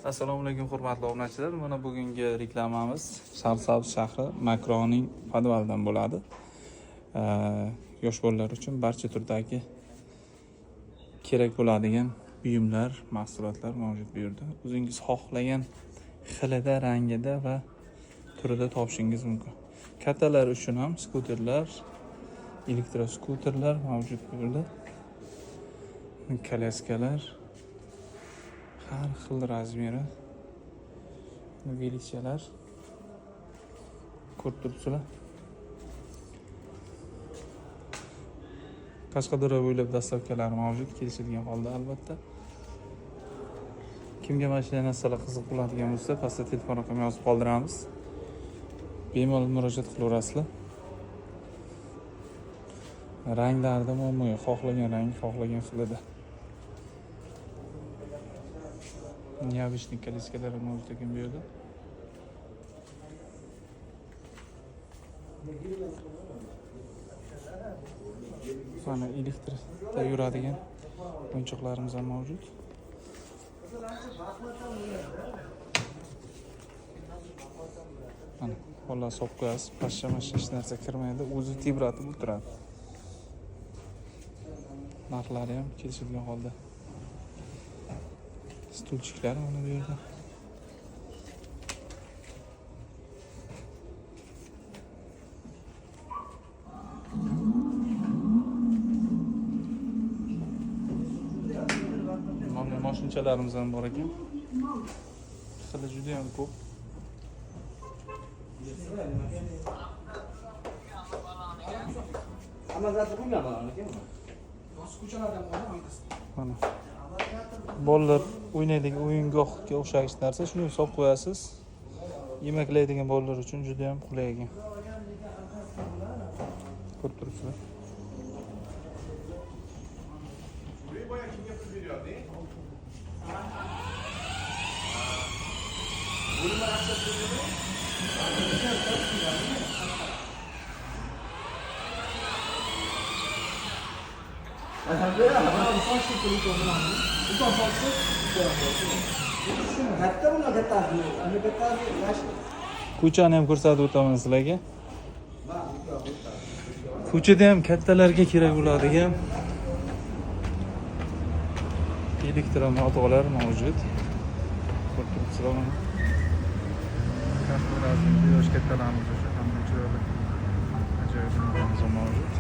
Assalomu alaykum hurmatli obunachilar. Mana bugungi reklamamiz Sarhisob shahri Makroning podvalidan bo'ladi. Yosh bolalar uchun barcha turdagi kerak bo'ladigan buyumlar, mahsulotlar mavjud bu yerda. O'zingiz xohlagan xilida, rangida va turida topishingiz mumkin. Kattalar uchun ham skuterlar, elektroskuterlar mavjud bu yerda. Kolyaskalar har xil razmeri, velisiyalar ko'rib turibsizlar. Qashqadaryo bo'ylab dastavkalar mavjud, kelishilgan holda albatta. Kimga mashina narsalar qiziq bo'ladigan bo'lsa, pastda telefon raqamini yozib qoldiramiz. Bemalol murojaat qilaverasizlar. Ranglarda muammo yo'q, xohlagan rang, xohlagan xilida. Neobычный kolyaskalar mavjud ekan bu yerda. Mana elektrda yuradigan o'yinchoqlarimiz ham mavjud. Mana qo'llar solib qo'yasiz, pashsha-mashsha hech narsa kirmaydi, o'zi tebratib o'tiradi. Narxlari ham kelishilgan holda. Stulchiklar mana bu yerda. Mana mashinchalarimiz ham bor ekan. Xili juda ham ko'p. Mana bolalar o'ynaydigan o'yingohga o'xshash narsa, shuni solib qo'yasiz. Yemaklaydigan bolalar uchun juda ham qulay ekan. Ko'rib turibsizlar. Ko'chani ham ko'rsatib o'taman sizlarga. Ko'chada ham kattalarga kerak bo'ladigan elektromotorlar mavjud. Ko'rib turibsizlar mana. Yosh kattalarimiz uchun ham chiroyli ajoyib mavjud.